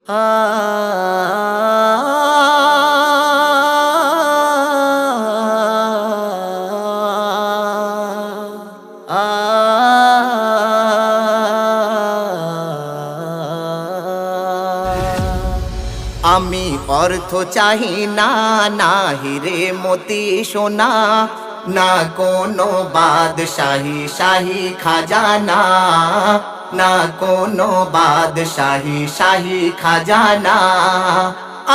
আমি অর্থ চাহি না, না হিরে মতি সোনা, না কোনো বাদশাহী শাহী খাজানা, না কোনো বাদশাহী শাহী খাজানা।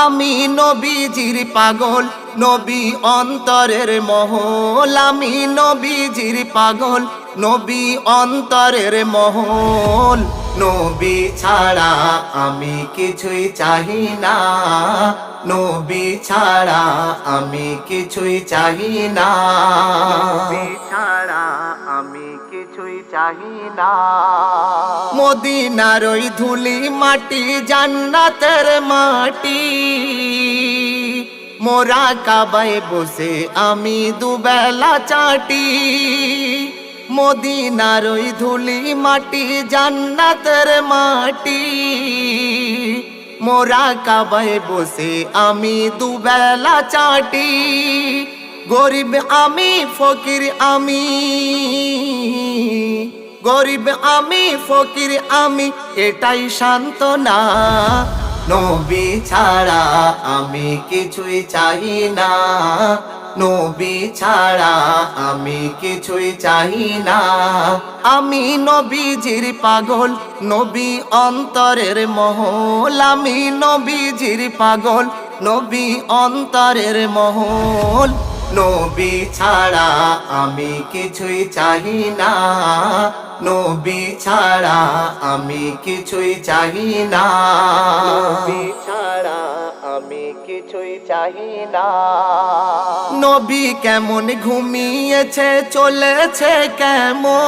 আমি নবীজির পাগল, নবী অন্তরের মহল। আমি নবীজির পাগল, নবী অন্তরের মহল। নবী ছাড়া আমি কিছুই চাহি না, নবী ছাড়া আমি কিছুই চাহি না, নবী ছাড়া আমি কিছুই চাহি না। মদিনার ওই ধুলি মাটি জান্নাতের মাটি, মোরা কাবায় বসে আমি দুবেলা চাটি। মদিনার ওই ধুলি মাটি জান্নাতের মাটি, মোরা কাবায় বসে আমি দুবেলা চাটি। গরিব আমি ফকির আমি, গরিব আমি ফকির আমি, এটাই সান্ত্বনা। নবী ছাড়া আমি কিছুই চাহি না, নবী ছাড়া আমি কিছুই চাহি না। আমি নবীজির পাগল, নবী অন্তরের মহল। আমি নবীজির পাগল, নবী অন্তরের মহল। নবী ছাড়া আমি কিছুই চাহি না, নবী ছাড়া আমি কিছুই চাহি না, নবী ছাড়া আমি কিছুই চাহি না। নবী কেমন ঘুমিয়েছে চলেছে কেমন,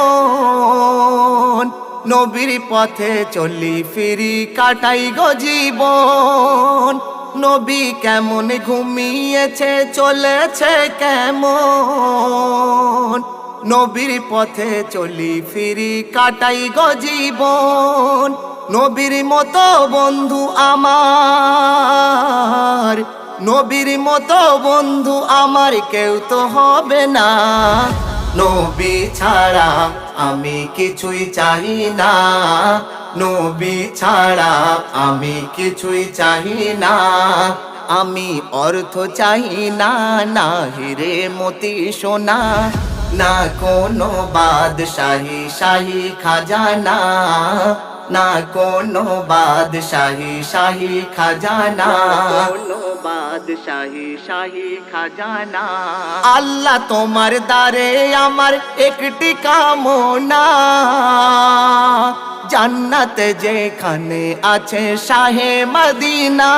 নবীর পথে চলি ফিরি কাটাই গো জীবন। নবী কেমন ঘুমিয়েছে চলেছে কেমন, নবীর পথে চলি ফিরি কাটাই গো জীবন। নবীর মতো বন্ধু আমার, নবীর মতো বন্ধু আমার কেউ তো হবে না। নবী ছাড়া আমি কিছুই চাহি না, নবী ছাড়া আমি কিছুই চাহি না। আমি অর্থ চাহি না, না হিরে মতি সোনা, না কোনো বাদশাহী শাহী খাজানা, না কোনো বাদশাহী শাহী খাজানা, কোনো বাদশাহী শাহী খাজানা। আল্লাহ তোমার দ্বারে আমার একটি কামনা, জান্নাতে যেখানে আছে শাহে মদিনা।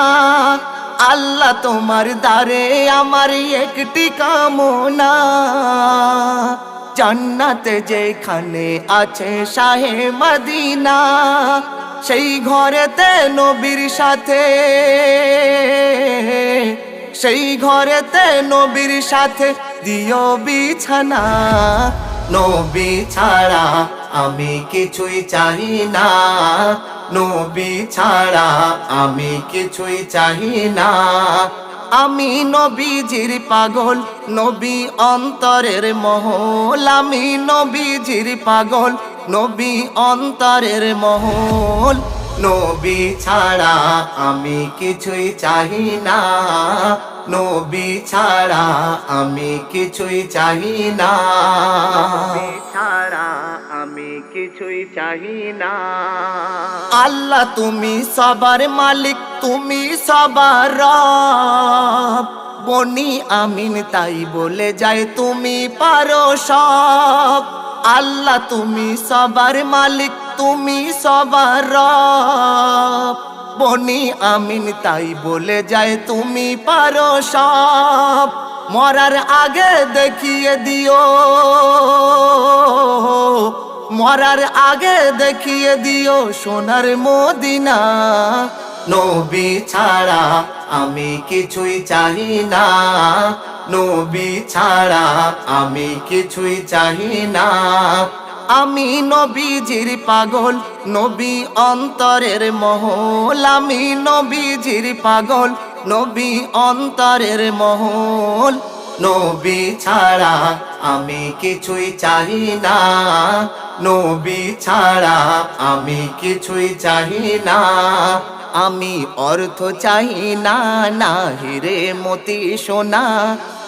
আল্লাহ তোমার দ্বারে আমার একটি কামনা, জান্নাতে যেখানে আছে শাহে মদিনা। সেই ঘরেতে নবীর সাথে, সেই ঘরেতে নবীর সাথে দিও বিছানা। নবী ছাড়া আমি কিছুই চাহি না, নবী ছাড়া আমি কিছুই চাহি না। আমি নবীজির পাগল, নবী অন্তরের মহল। আমি নবীজির পাগল, নবী অন্তরের মহল। নবী ছাড়া আমি কিছুই চাহি না, নবী ছাড়া আমি কিছুই চাহি না, নবী ছাড়া আমি কিছুই চাহি না। আল্লাহ তুমি সবার মালিক, তুমি সবার রব। বনি আমিন তাই বলে যায় তুমি পারো সব। আল্লাহ তুমি সবার মালিক, তুমি সবার রব। বনি আমিন তাই বলে যায় তুমি পারো সব। মরার আগে দেখিয়ে দিও, মরার আগে দেখিয়ে দিও সোনার মদিনা। নবী ছাড়া আমি কিছুই চাহি না, নবী ছাড়া আমি কিছুই চাহি না। আমি নবীজির পাগল, নবী অন্তরের মহল। আমি নবীজির পাগল, নবী অন্তরের মহল। নবী ছাড়া আমি কিছুই চাহি না, নবী ছাড়া আমি কিছুই চাহি না। আমি অর্থ চাহি না, না হিরে মতি সোনা,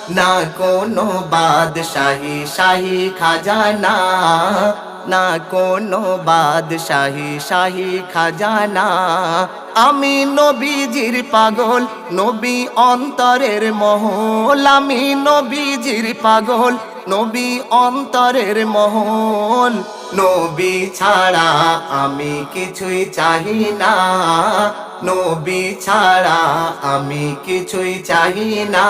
না কোনো বাদশাহী শাহী খাজানা, না কোনো বাদশাহী শাহী খাজানা। আমি নবীজির পাগল, নবী অন্তরের মহল। আমি নবীজির পাগল, নবী অন্তরের মহল। নবী ছাড়া আমি কিছুই চাহি না, নবী ছাড়া আমি কিছুই চাহি না।